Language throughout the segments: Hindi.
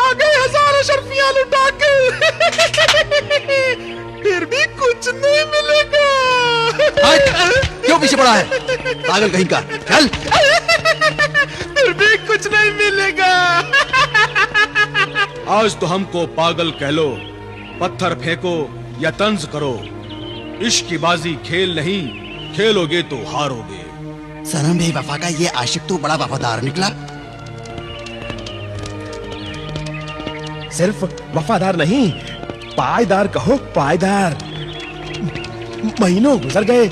आगे हजार अशरफियां लुटा के फिर भी कुछ नहीं मिलेगा। क्यों पीछे पड़ा है पागल कहीं का? चल। फिर भी कुछ नहीं मिलेगा। आज तो हमको पागल कह लो, पत्थर फेंको या तंज करो, इश्क की बाजी खेल नहीं, खेलोगे तो हारोगे। सनम बेवफा का ये आशिक तो बड़ा वफादार निकला। सिर्फ वफादार नहीं, पायदार कहो, पायदार। महीनों गुजर गए,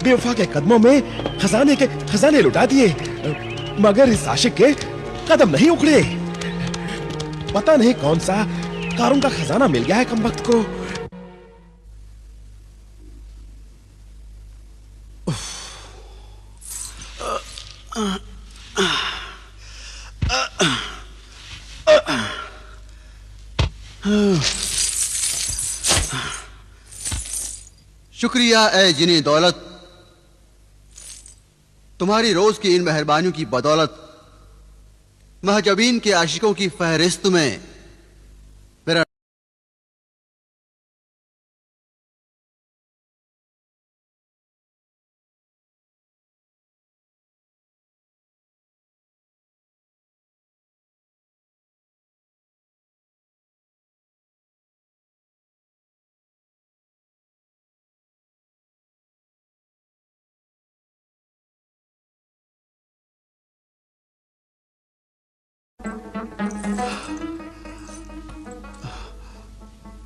बेवफा के कदमों में खजाने लुटा दिए, मगर इस आशिक के कदम नहीं उखड़े। पता नहीं कौन सा कारों का खजाना मिल गया है कमबख्त को। शुक्रिया ए जिने दौलत, तुम्हारी रोज की इन मेहरबानियों की बदौलत महजबीन के आशिकों की फहरिस्त में मेरा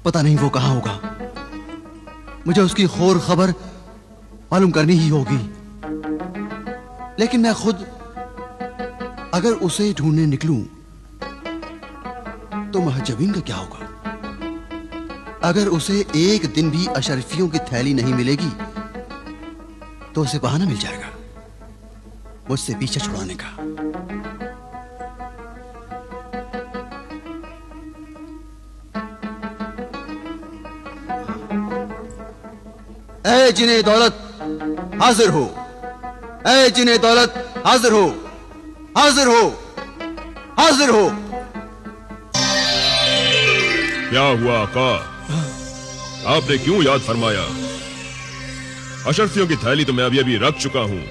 पता नहीं वो कहां होगा। मुझे उसकी खौर खबर मालूम करनी ही होगी। लेकिन मैं खुद अगर उसे ढूंढने निकलूं तो महजबीन का क्या होगा? अगर उसे एक दिन भी अशरफियों की थैली नहीं मिलेगी तो उसे बहाना मिल जाएगा मुझसे पीछे छुड़ाने का। ऐ जिने दौलत हाजिर हो, ऐ जिने दौलत हाजिर हो, हाजिर हो, हाजिर हो। क्या हुआ आका? आपने क्यों याद फरमाया? अशरफियों की थैली तो मैं अभी रख चुका हूं।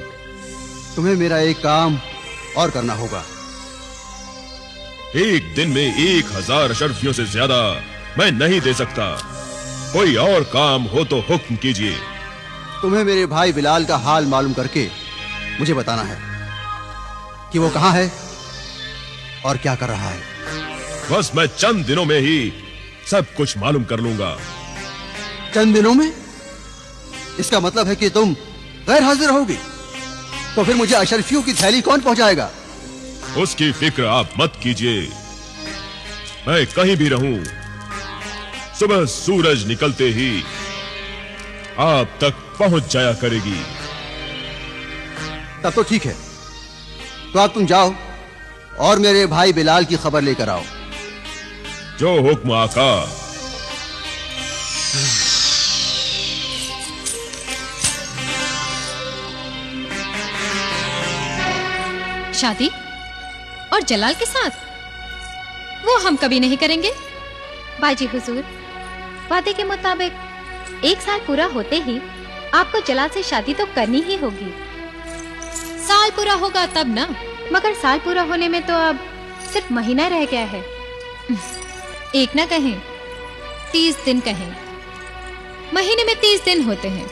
तुम्हें मेरा एक काम और करना होगा। एक दिन में 1000 अशरफियों से ज्यादा मैं नहीं दे सकता। कोई और काम हो तो हुक्म कीजिए। तुम्हें मेरे भाई बिलाल का हाल मालूम करके मुझे बताना है कि वो कहां है और क्या कर रहा है। बस मैं चंद दिनों में ही सब कुछ मालूम कर लूंगा। चंद दिनों में? इसका मतलब है कि तुम गैर हाजिर होगी। तो फिर मुझे अशरफियों की थैली कौन पहुंचाएगा? उसकी फिक्र आप मत कीजिए। मैं कहीं भी रहूं, सुबह सूरज निकलते ही आप तक पहुंच जाया करेगी। तब तो ठीक है। तो अब तुम जाओ और मेरे भाई बिलाल की खबर लेकर आओ। जो हुक्म आका। शादी और जलाल के साथ? वो हम कभी नहीं करेंगे। बाजी हुजूर, वादे के मुताबिक 1 साल पूरा होते ही आपको जलाल से शादी तो करनी ही होगी। साल पूरा होगा तब ना। मगर साल पूरा होने में तो अब सिर्फ महीना रह गया है। एक ना कहें, 30 दिन कहें। महीने में 30 दिन होते हैं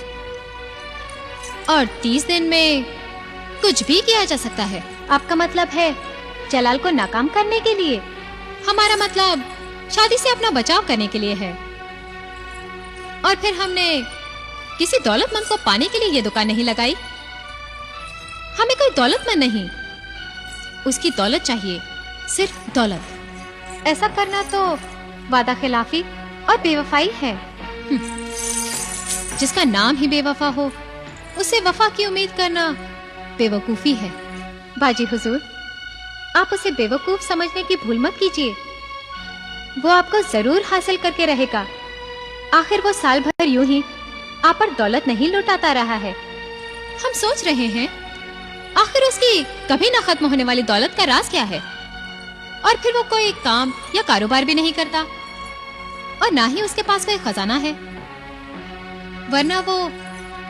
और 30 दिन में कुछ भी किया जा सकता है। आपका मतलब है जलाल को नाकाम करने के लिए? हमारा मतलब शादी से अपना बचाव करने के लिए है। और फिर हमने किसी दौलतमंद को पाने के लिए ये दुकान नहीं लगाई। हमें कोई दौलतमंद नहीं, उसकी दौलत चाहिए, सिर्फ दौलत। ऐसा करना तो वादा खिलाफी और बेवफाई है। जिसका नाम ही बेवफा हो, उसे वफा की उम्मीद करना बेवकूफी है। बाजी हुजूर, आप उसे बेवकूफ समझने की भूल मत कीजिए। वो आपको जरूर हासिल करके रहेगा। आखिर वो साल भर यूं ही आप पर दौलत नहीं लुटाता रहा है। हम सोच रहे हैं आखिर उसकी कभी ना खत्म होने वाली दौलत का राज क्या है। और फिर वो कोई काम या कारोबार भी नहीं करता और ना ही उसके पास कोई खजाना है, वरना वो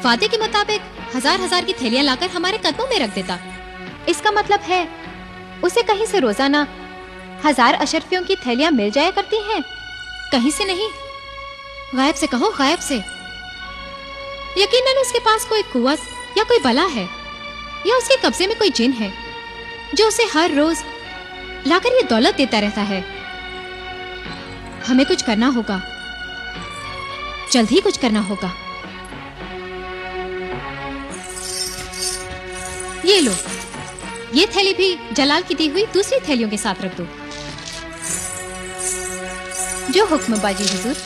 वादे के मुताबिक हजार हजार की थैलियां लाकर हमारे कदमों में रख देता। इसका मतलब है उसे कहीं से रोजाना 1000 अशरफियों की थैलियां मिल जाया करती हैं। कहीं से नहीं, गायब से कहो, गायब से। यकीनन उसके पास कोई कुव्वत या कोई बला है या उसके कब्जे में कोई जिन है जो उसे हर रोज लाकर ये दौलत देता रहता है। हमें कुछ करना होगा, जल्द ही कुछ करना होगा। ये लो, ये थैली भी जलाल की दी हुई दूसरी थैलियों के साथ रख दो। जो हुक्म बाजी हुजूर।